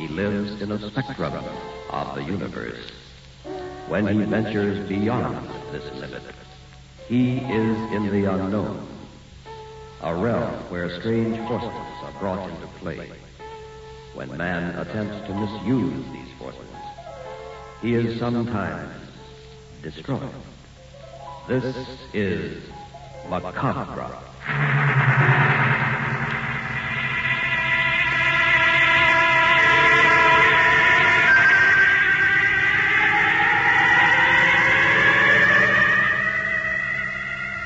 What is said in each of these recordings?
lives in a spectrum of the universe. When he ventures beyond this limit, he is in the unknown, a realm where strange forces are brought into play. When man attempts to misuse these forces, he is sometimes destroyed. This is Macabre.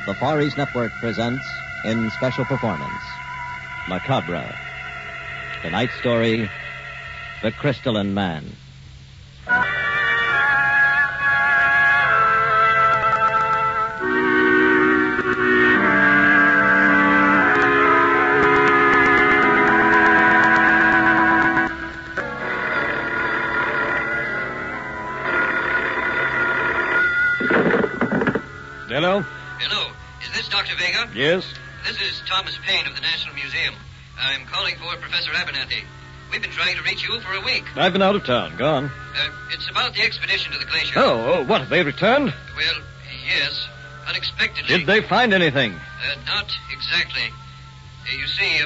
The Far East Network presents, in special performance, Macabre. Tonight's story, The Crystalline Man. Hello? Hello. Is this Dr. Vega? Yes? This is Thomas Paine of the National Museum. I'm calling for Professor Abernathy. We've been trying to reach you for a week. I've been out of town. Go on. It's about the expedition to the glacier. Oh, what? Have they returned? Well, yes. Unexpectedly. Did they find anything? Not exactly. You see,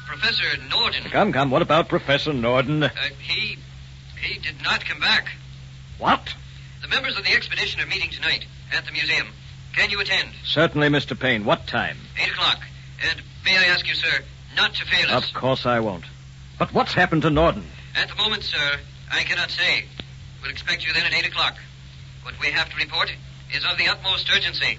Professor Norden... Come. What about Professor Norden? He did not come back. What? The members of the expedition are meeting tonight at the museum. Can you attend? Certainly, Mr. Paine. What time? 8 o'clock. And may I ask you, sir, not to fail us? Of course I won't. But what's happened to Norden? At the moment, sir, I cannot say. We'll expect you then at 8 o'clock. What we have to report is of the utmost urgency.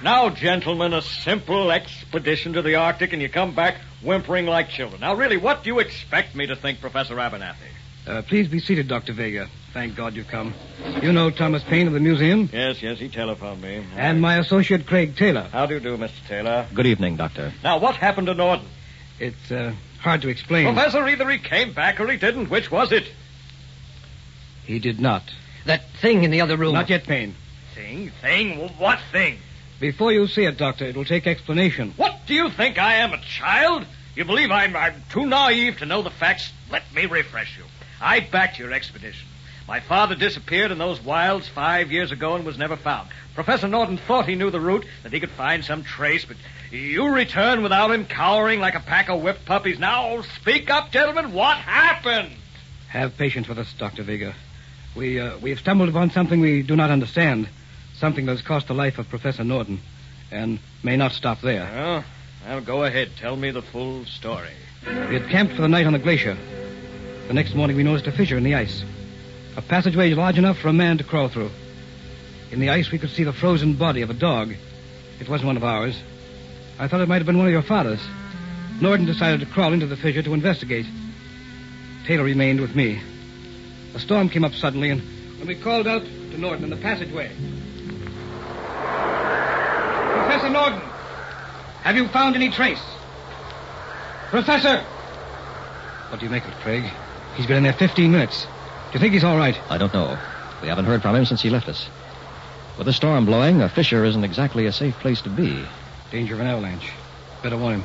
Now, gentlemen, a simple expedition to the Arctic, and you come back whimpering like children. Now, really, what do you expect me to think, Professor Abernathy? Please be seated, Dr. Vega. Thank God you've come. You know Thomas Paine of the museum? Yes, he telephoned me. And my associate, Craig Taylor. How do you do, Mr. Taylor? Good evening, Doctor. Now, what happened to Norden? It's hard to explain. Professor, either he came back or he didn't. Which was it? He did not. That thing in the other room. Not yet, Paine. Thing? What thing? Before you see it, Doctor, it will take explanation. What do you think I am, a child? You believe I'm too naive to know the facts? Let me refresh you. I backed your expedition. My father disappeared in those wilds 5 years ago and was never found. Professor Norden thought he knew the route, that he could find some trace, but you return without him, cowering like a pack of whipped puppies. Now, speak up, gentlemen. What happened? Have patience with us, Dr. Vega. We have stumbled upon something we do not understand. Something that has cost the life of Professor Norden, and may not stop there. Well, go ahead. Tell me the full story. We had camped for the night on the glacier. The next morning we noticed a fissure in the ice. A passageway large enough for a man to crawl through. In the ice we could see the frozen body of a dog. It wasn't one of ours. I thought it might have been one of your father's. Norden decided to crawl into the fissure to investigate. Taylor remained with me. A storm came up suddenly, and when we called out to Norden in the passageway... Professor Norden, have you found any trace? Professor! What do you make of it, Craig? He's been in there 15 minutes. Do you think he's all right? I don't know. We haven't heard from him since he left us. With the storm blowing, a fissure isn't exactly a safe place to be. Danger of an avalanche. Better warn him.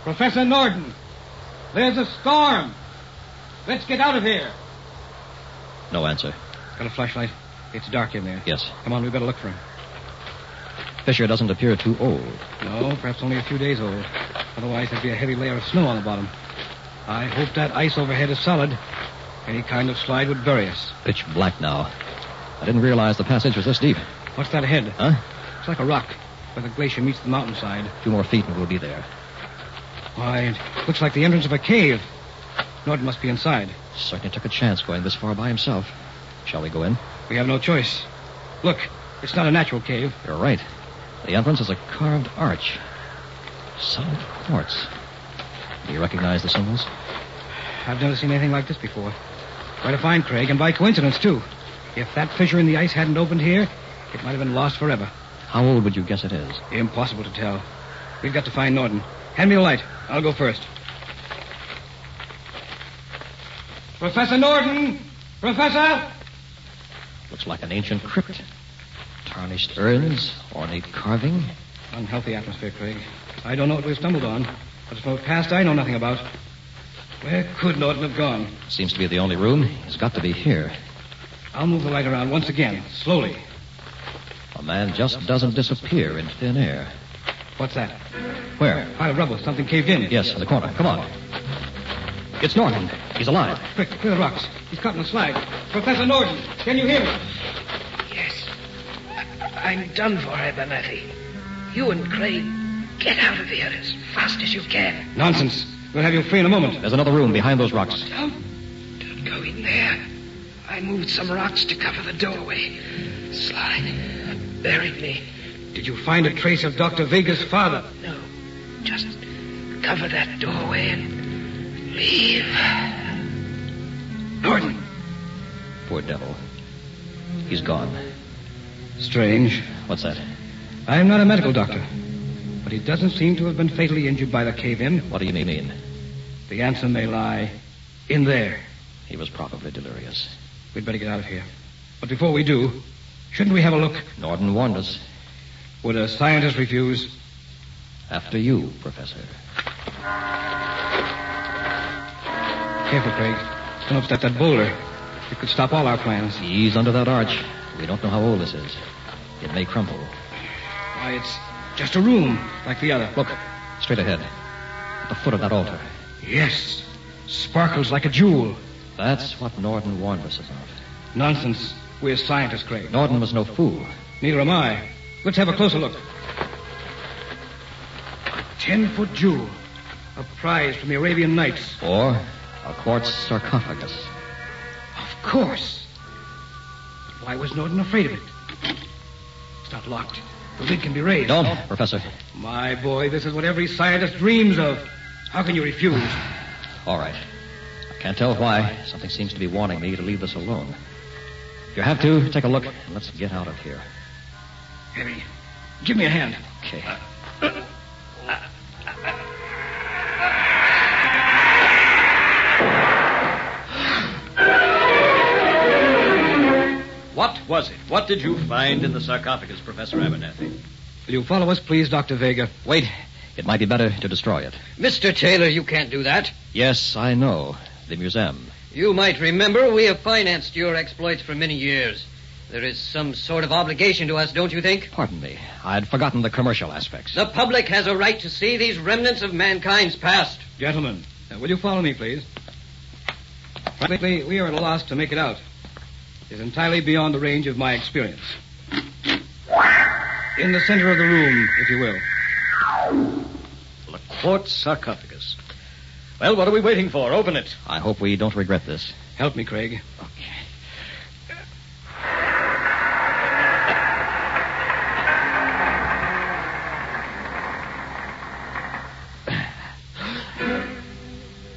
Professor Norden, there's a storm. Let's get out of here. No answer. Got a flashlight? It's dark in there. Yes. Come on, we better look for him. Fissure doesn't appear too old. No, perhaps only a few days old. Otherwise, there'd be a heavy layer of snow on the bottom. I hope that ice overhead is solid. Any kind of slide would bury us. Pitch black now. I didn't realize the passage was this deep. What's that ahead? Huh? It's like a rock, where the glacier meets the mountainside. A few more feet and we'll be there. Why, it looks like the entrance of a cave. Norden must be inside. Certainly took a chance going this far by himself. Shall we go in? We have no choice. Look, it's not a natural cave. You're right. The entrance is a carved arch. Solid quartz. Do you recognize the symbols? I've never seen anything like this before. Quite a find, Craig, and by coincidence, too. If that fissure in the ice hadn't opened here, it might have been lost forever. How old would you guess it is? Impossible to tell. We've got to find Norden. Hand me the light. I'll go first. Professor Norden! Professor! Looks like an ancient crypt. Tarnished urns, ornate carving. Unhealthy atmosphere, Craig. I don't know what we've stumbled on, but from the past I know nothing about. Where could Norton have gone? Seems to be the only room. He's got to be here. I'll move the light around once again, slowly. A man just doesn't disappear in thin air. What's that? Where? Pile of rubble. Something caved in. Yes, in the corner. Come on. It's Norton. He's alive. Quick, clear the rocks. He's caught in the slide. Professor Norton, can you hear me? Yes. I'm done for, Abernathy. You and Craig, get out of here as fast as you can. Nonsense. We'll have you free in a moment. There's another room behind those rocks. Don't go in there. I moved some rocks to cover the doorway. Slide buried me. Did you find a trace of Dr. Vega's father? No. Just cover that doorway and leave. Norton. Poor devil. He's gone. Strange. What's that? I am not a medical doctor, but he doesn't seem to have been fatally injured by the cave-in. What do you mean? The answer may lie in there. He was probably delirious. We'd better get out of here. But before we do, shouldn't we have a look? Norton warned us. Would a scientist refuse? After you, Professor. Careful, Craig. Don't upset that boulder. It could stop all our plans. Ease under that arch. We don't know how old this is. It may crumble. Why, it's just a room like the other. Look, straight ahead. At the foot of that altar. Yes. Sparkles like a jewel. That's what Norton warned us about. Nonsense. We're scientists, Craig. Norton was no fool. Neither am I. Let's have a closer look. A 10-foot jewel. A prize from the Arabian Nights. Or a quartz sarcophagus. Of course. But why was Norton afraid of it? It's not locked. The lid can be raised. Don't, Professor. My boy, this is what every scientist dreams of. How can you refuse? All right. I can't tell why. Something seems to be warning me to leave this alone. If you have to, take a look, and let's get out of here. Harry, give me a hand. Okay. What was it? What did you find in the sarcophagus, Professor Abernathy? Will you follow us, please, Dr. Vega? Wait. It might be better to destroy it. Mr. Taylor, you can't do that. Yes, I know. The museum. You might remember we have financed your exploits for many years. There is some sort of obligation to us, don't you think? Pardon me. I'd forgotten the commercial aspects. The public has a right to see these remnants of mankind's past. Gentlemen, will you follow me, please? Frankly, we are at a loss to make it out. It's entirely beyond the range of my experience. In the center of the room, if you will. The quartz sarcophagus. Well, what are we waiting for? Open it. I hope we don't regret this. Help me, Craig. Okay.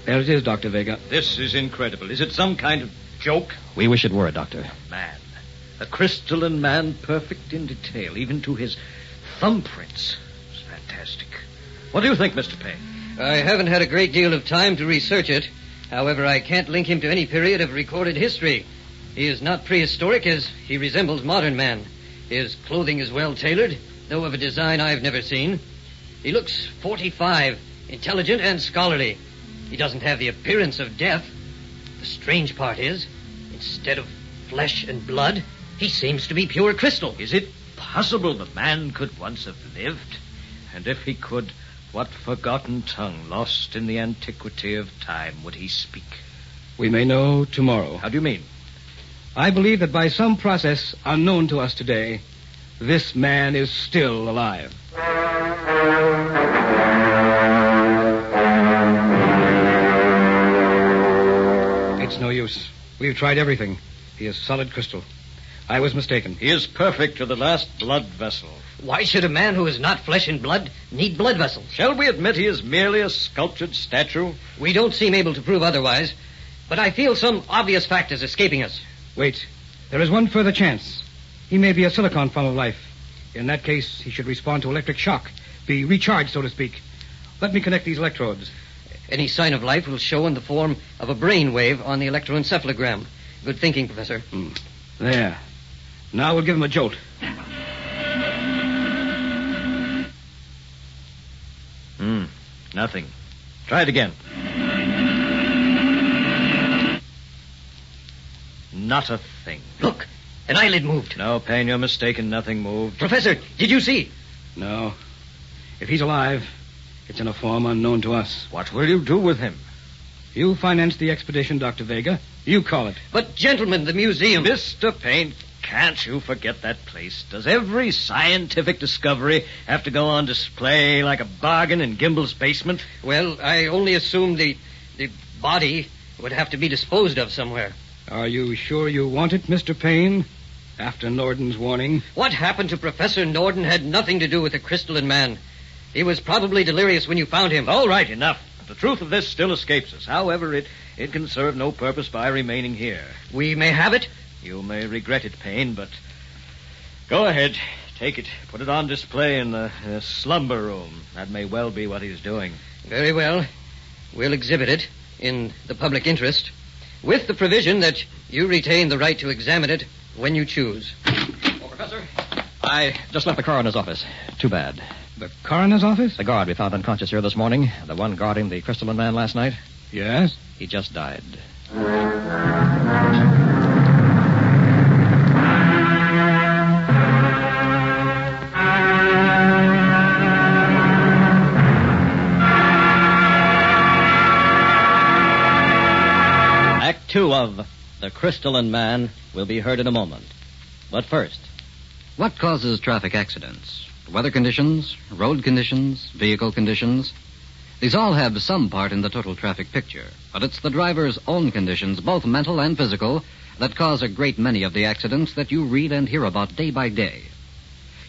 There it is, Dr. Vega. This is incredible. Is it some kind of joke? We wish it were, Doctor. Man. A crystalline man, perfect in detail, even to his thumbprints. It's fantastic. What do you think, Mr. Payne? I haven't had a great deal of time to research it. However, I can't link him to any period of recorded history. He is not prehistoric, as he resembles modern man. His clothing is well tailored, though of a design I've never seen. He looks 45, intelligent and scholarly. He doesn't have the appearance of death. The strange part is, instead of flesh and blood, he seems to be pure crystal. Is it possible the man could once have lived? And if he could, what forgotten tongue, lost in the antiquity of time, would he speak? We may know tomorrow. How do you mean? I believe that by some process unknown to us today, this man is still alive. It's no use. We've tried everything. He is solid crystal. I was mistaken. He is perfect to the last blood vessel. Why should a man who is not flesh and blood need blood vessels? Shall we admit he is merely a sculptured statue? We don't seem able to prove otherwise, but I feel some obvious fact is escaping us. Wait. There is one further chance. He may be a silicon form of life. In that case, he should respond to electric shock, be recharged, so to speak. Let me connect these electrodes. Any sign of life will show in the form of a brain wave on the electroencephalogram. Good thinking, Professor. There. Now we'll give him a jolt. Nothing. Try it again. Not a thing. Look, an eyelid moved. No, Payne, you're mistaken. Nothing moved. Professor, did you see? No. If he's alive, it's in a form unknown to us. What will you do with him? You financed the expedition, Dr. Vega. You call it. But, gentlemen, the museum... Mr. Payne, can't you forget that place? Does every scientific discovery have to go on display like a bargain in Gimbel's basement? Well, I only assumed the body would have to be disposed of somewhere. Are you sure you want it, Mr. Payne? After Norden's warning? What happened to Professor Norden had nothing to do with the crystalline man. He was probably delirious when you found him. All right, enough. The truth of this still escapes us. However, it can serve no purpose by remaining here. We may have it? You may regret it, Payne, but go ahead. Take it. Put it on display in the slumber room. That may well be what he's doing. Very well. We'll exhibit it in the public interest, with the provision that you retain the right to examine it when you choose. Oh, Professor, I just left the coroner's office. Too bad. The coroner's office? The guard we found unconscious here this morning, the one guarding the crystalline man last night, Yes? he just died. Act 2 of The Crystalline Man will be heard in a moment. But first, What causes traffic accidents? Weather conditions, road conditions, vehicle conditions. These all have some part in the total traffic picture, but it's the driver's own conditions, both mental and physical, that cause a great many of the accidents that you read and hear about day by day.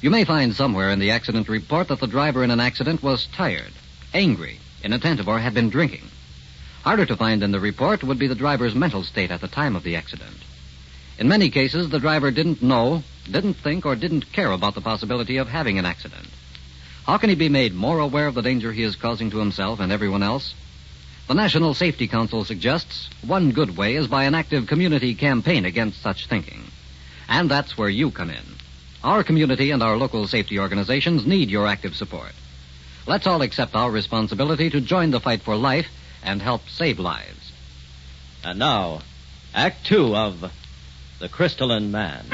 You may find somewhere in the accident report that the driver in an accident was tired, angry, inattentive, or had been drinking. Harder to find in the report would be the driver's mental state at the time of the accident. In many cases, the driver didn't know, didn't think, or didn't care about the possibility of having an accident. How can he be made more aware of the danger he is causing to himself and everyone else? The National Safety Council suggests one good way is by an active community campaign against such thinking. And that's where you come in. Our community and our local safety organizations need your active support. Let's all accept our responsibility to join the fight for life and help save lives. and now, Act 2 of The Crystalline Man.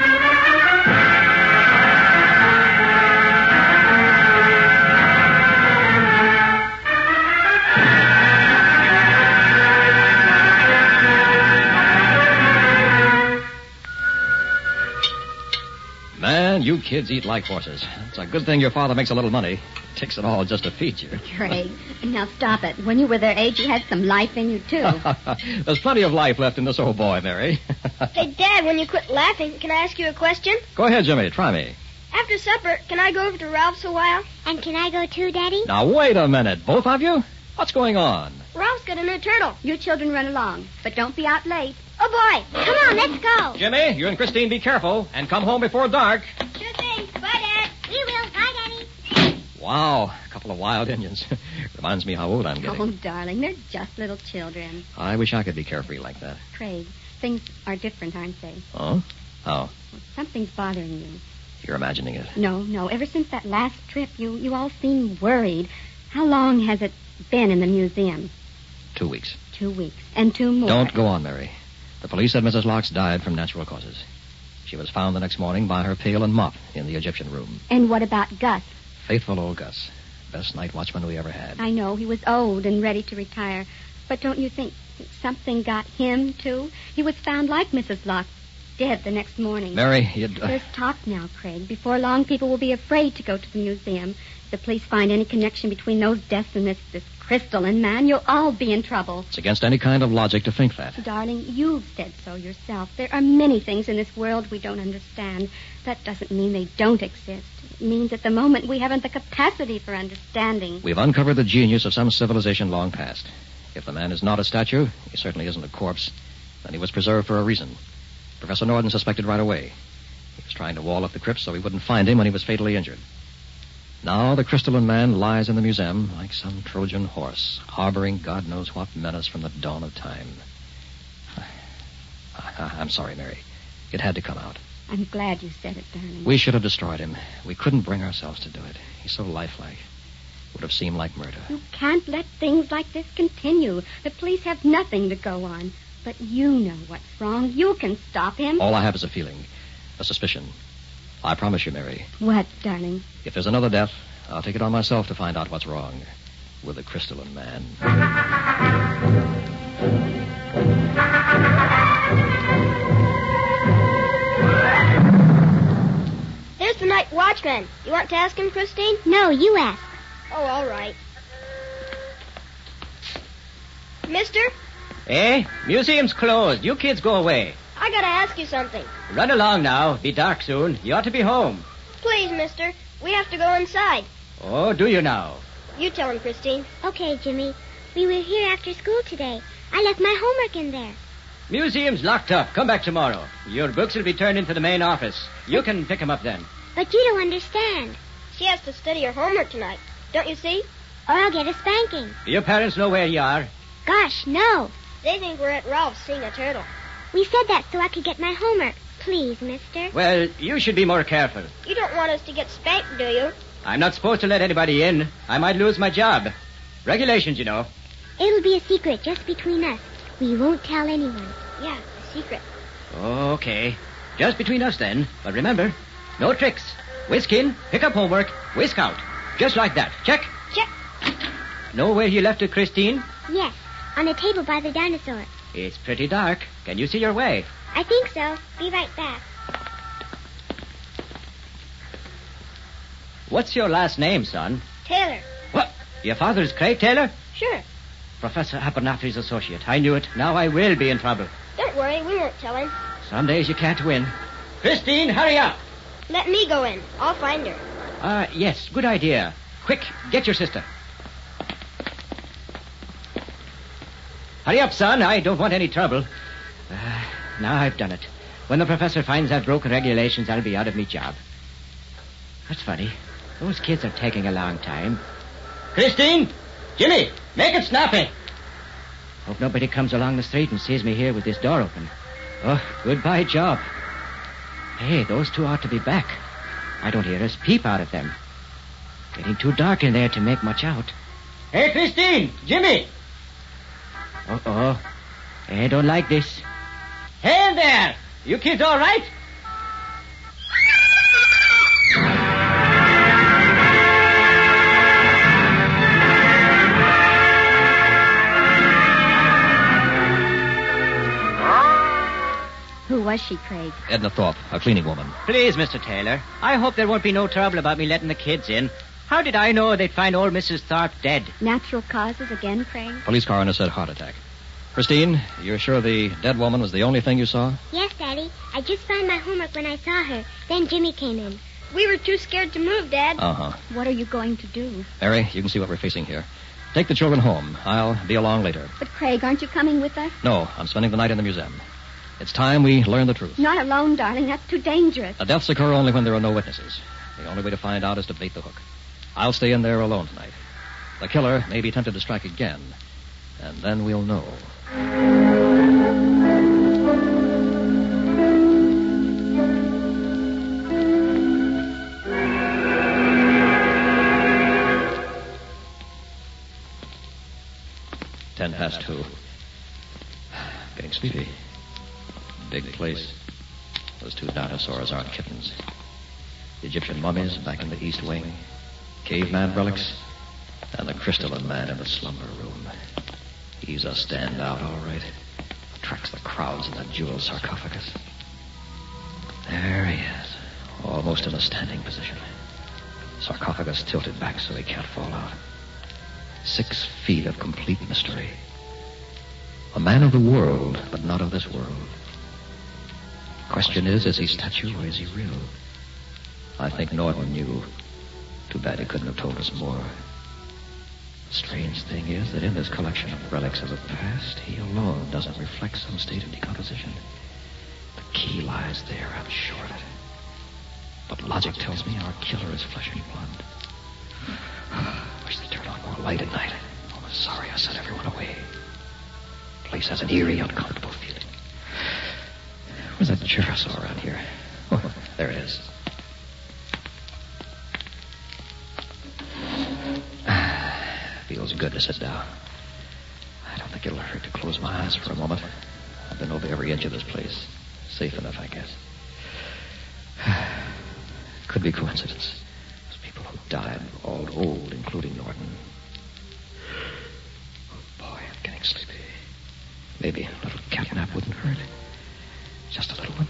Man, you kids eat like horses. It's a good thing your father makes a little money. Takes it all just to feed you. Craig, now stop it. When you were their age, you had some life in you, too. There's plenty of life left in this old boy, Mary. Hey, Dad, when you quit laughing, can I ask you a question? Go ahead, Jimmy. Try me. After supper, can I go over to Ralph's a while? And can I go too, Daddy? Now, wait a minute. Both of you? What's going on? Ralph's got a new turtle. You children run along, but don't be out late. Oh, boy. Come on, let's go. Jimmy, you and Christine be careful and come home before dark. Sure thing. Bye, Dad. We will. Bye, Daddy. Wow, a couple of wild Indians. Reminds me how old I'm getting. Oh, darling, they're just little children. I wish I could be carefree like that. Craig, things are different, aren't they? Oh? How? Well, something's bothering you. You're imagining it. No. Ever since that last trip, you all seem worried. How long has it been in the museum? 2 weeks. 2 weeks. And 2 more. Don't go on, Mary. The police said Mrs. Locke died from natural causes. She was found the next morning by her pail and mop in the Egyptian room. And what about Gus? Faithful old Gus. Best night watchman we ever had. I know, he was old and ready to retire. But don't you think something got him, too? He was found like Mrs. Locke, dead the next morning. Mary, you'd... There's talk now, Craig. Before long, people will be afraid to go to the museum. If the police find any connection between those deaths and this crystalline man, you'll all be in trouble. It's against any kind of logic to think that. Darling, you've said so yourself. There are many things in this world we don't understand. That doesn't mean they don't exist. It means at the moment we haven't the capacity for understanding. We've uncovered the genius of some civilization long past. If the man is not a statue, he certainly isn't a corpse, then he was preserved for a reason. Professor Norden suspected right away. He was trying to wall up the crypt so we wouldn't find him when he was fatally injured. Now the crystalline man lies in the museum like some Trojan horse, harboring God knows what menace from the dawn of time. I'm sorry, Mary. It had to come out. I'm glad you said it, darling. We should have destroyed him. We couldn't bring ourselves to do it. He's so lifelike. would have seemed like murder. You can't let things like this continue. The police have nothing to go on. But you know what's wrong. You can stop him. All I have is a feeling, a suspicion. I promise you, Mary, What, darling? if there's another death, I'll take it on myself to find out what's wrong with the Crystalline Man. There's the night watchman. You want to ask him, Christine? No, you ask. Oh, all right. Mister, Eh? Museum's closed. You kids go away. I gotta ask you something. Run along now. Be dark soon. You ought to be home. Please, mister. We have to go inside. Oh, do you now? You tell him, Christine. Okay, Jimmy. We were here after school today. I left my homework in there. Museum's locked up. Come back tomorrow. Your books will be turned into the main office. You can pick 'em up then. But you don't understand. She has to study her homework tonight. Don't you see? Or I'll get a spanking. Your parents know where you are. Gosh, no. They think we're at Ralph's seeing a turtle. We said that so I could get my homework. Please, mister. Well, you should be more careful. You don't want us to get spanked, do you? I'm not supposed to let anybody in. I might lose my job. Regulations, you know. It'll be a secret just between us. We won't tell anyone. Yeah, a secret. Okay. Just between us then. But remember, no tricks. Whisk in, pick up homework, whisk out. Just like that. Check? Check. Know where you left it, Christine? Yes, on a table by the dinosaur. It's pretty dark. Can you see your way? I think so. Be right back. What's your last name, son? Taylor. What? Your father's Craig Taylor? Sure. Professor Abernathy's associate. I knew it. Now I will be in trouble. Don't worry, we won't tell him. Some days you can't win. Christine, hurry up. Let me go in. I'll find her. Yes, good idea. Quick, get your sister. Hurry up, son. I don't want any trouble. Now I've done it. When the professor finds I've broken regulations, I'll be out of me job. That's funny. Those kids are taking a long time. Christine! Jimmy! Make it snappy! Hope nobody comes along the street and sees me here with this door open. Oh, goodbye job. Hey, those two ought to be back. I don't hear us peep out of them. Getting too dark in there to make much out. Hey, Christine! Jimmy! Uh-oh. I don't like this. Hey there! You kids all right? Who was she, Craig? Edna Thorpe, a cleaning woman. Please, Mr. Taylor, I hope there won't be no trouble about me letting the kids in. How did I know they'd find old Mrs. Thorpe dead? Natural causes again, Craig? Police coroner said heart attack. Christine, you're sure the dead woman was the only thing you saw? Yes, Daddy. I just found my homework when I saw her. Then Jimmy came in. We were too scared to move, Dad. Uh-huh. What are you going to do? Mary, you can see what we're facing here. Take the children home. I'll be along later. But, Craig, aren't you coming with us? No, I'm spending the night in the museum. It's time we learn the truth. Not alone, darling. That's too dangerous. The deaths occur only when there are no witnesses. The only way to find out is to bait the hook. I'll stay in there alone tonight. The killer may be tempted to strike again, and then we'll know. Ten past 2. Getting sleepy. Big place. Those two dinosaurs aren't kittens. The Egyptian mummies back in the East Wing. Caveman relics. And the Crystalline Man in the slumber room. He's a standout, all right. Attracts the crowds in the jewel sarcophagus. There he is. Almost in a standing position. Sarcophagus tilted back so he can't fall out. 6 feet of complete mystery. A man of the world, but not of this world. Question is he statue or is he real? I think Norton knew. Too bad he couldn't have told us more. The strange thing is that in this collection of relics of the past, he alone doesn't reflect some state of decomposition. The key lies there, I'm sure of it. But logic tells me our killer is flesh and blood. Wish they'd turn on more light at night. Oh, I'm sorry I sent everyone away. The place has an eerie, uncomfortable feeling. Where's that chair I saw around here? Oh, there it is. feels good to sit down. I don't think it'll hurt to close my eyes for a moment. I've been over every inch of this place. Safe enough, I guess. Could be coincidence. Those people who died were all old, including Norton. Oh, boy, I'm getting sleepy. Maybe a little catnap wouldn't hurt. Just a little one.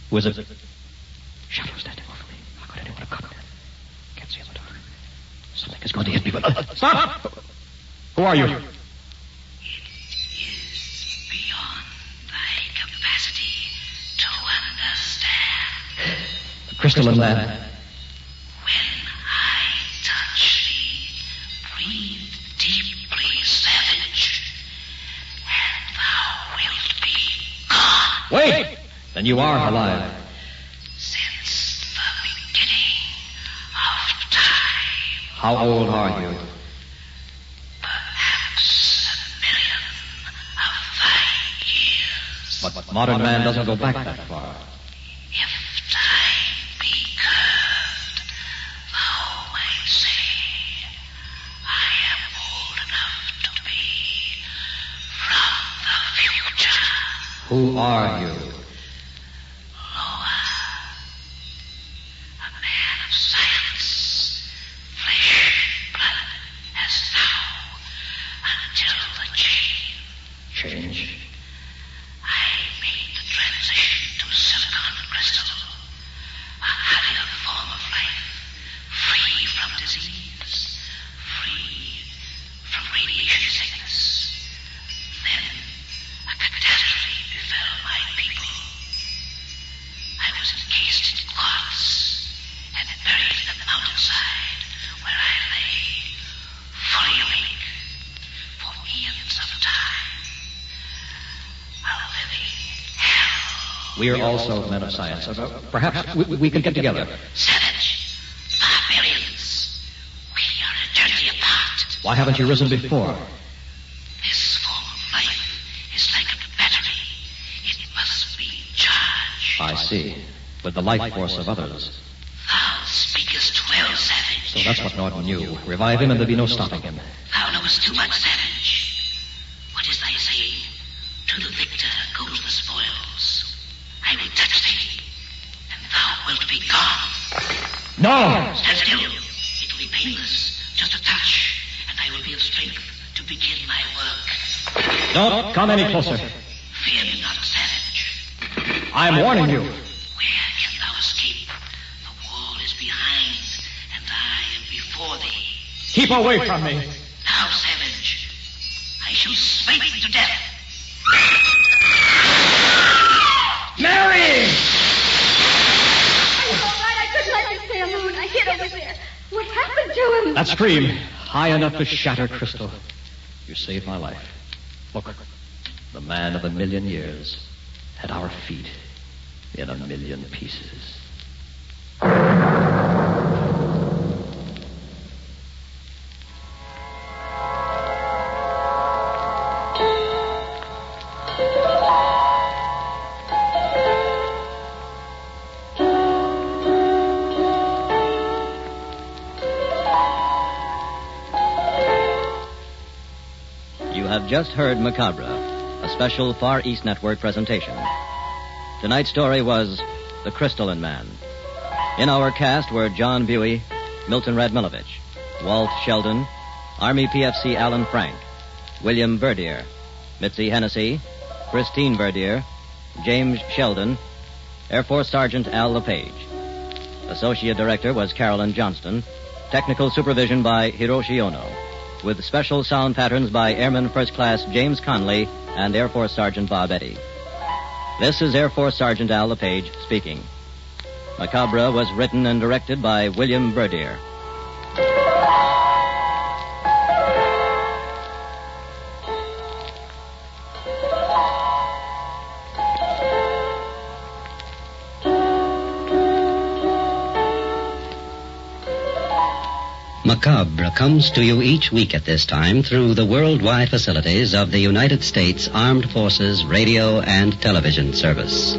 Who is it? Shadow standing over me. How could anyone have come here? Can't see in the dark. Something is going to hit me, but... Stop! Who are you? It is beyond thy capacity to understand. The crystalline man. When I touch thee, breathe deeply, savage, and thou wilt be gone. Wait! Then you are alive. Since the beginning of time. How old are you? Perhaps 1,000,000 of thy years. But modern man doesn't go back that far. If time be curved, thou might say, I am old enough to be from the future. Who are you? We are also men of science. Perhaps we can get together. Savage, barbarians, we are eternity apart. Why haven't you risen before? This form of life is like a battery. It must be charged. I see. With the life force of others. Thou speakest well, Savage. So that's what Norton knew. Revive him and there'll be no stopping him. Thou knowest too much, Savage. What is thy saying? To the victor goes the spoils. I will touch thee, and thou wilt be gone. No! Stand still. It will be painless, just a touch, and I will be of strength to begin my work. Don't come any closer. Fear me not, Savage. I'm warning you. Where can thou escape? The wall is behind, and I am before thee. Keep away from me. Now, Savage, I shall smite thee to death. Mary! I'm all right. I couldn't let you stay alone. I hid over there. What happened to him? That scream, high enough to shatter crystal. You saved my life. Look, the man of 1,000,000 years at our feet in 1,000,000 pieces. Just heard Macabre, a special Far East Network presentation. Tonight's story was The Crystalline Man. In our cast were John Buey, Milton Radmilovich, Walt Sheldon, Army PFC Alan Frank, William Verdier, Mitzi Hennessy, Christine Verdier, James Sheldon. Air Force Sergeant Al LePage. Associate Director was Carolyn Johnston. Technical supervision by Hiroshi Ono. With special sound patterns by Airman First Class James Conley and Air Force Sergeant Bob Eddy. This is Air Force Sergeant Al LePage speaking. Macabre was written and directed by William Berdier. Macabre comes to you each week at this time through the worldwide facilities of the United States Armed Forces Radio and Television Service.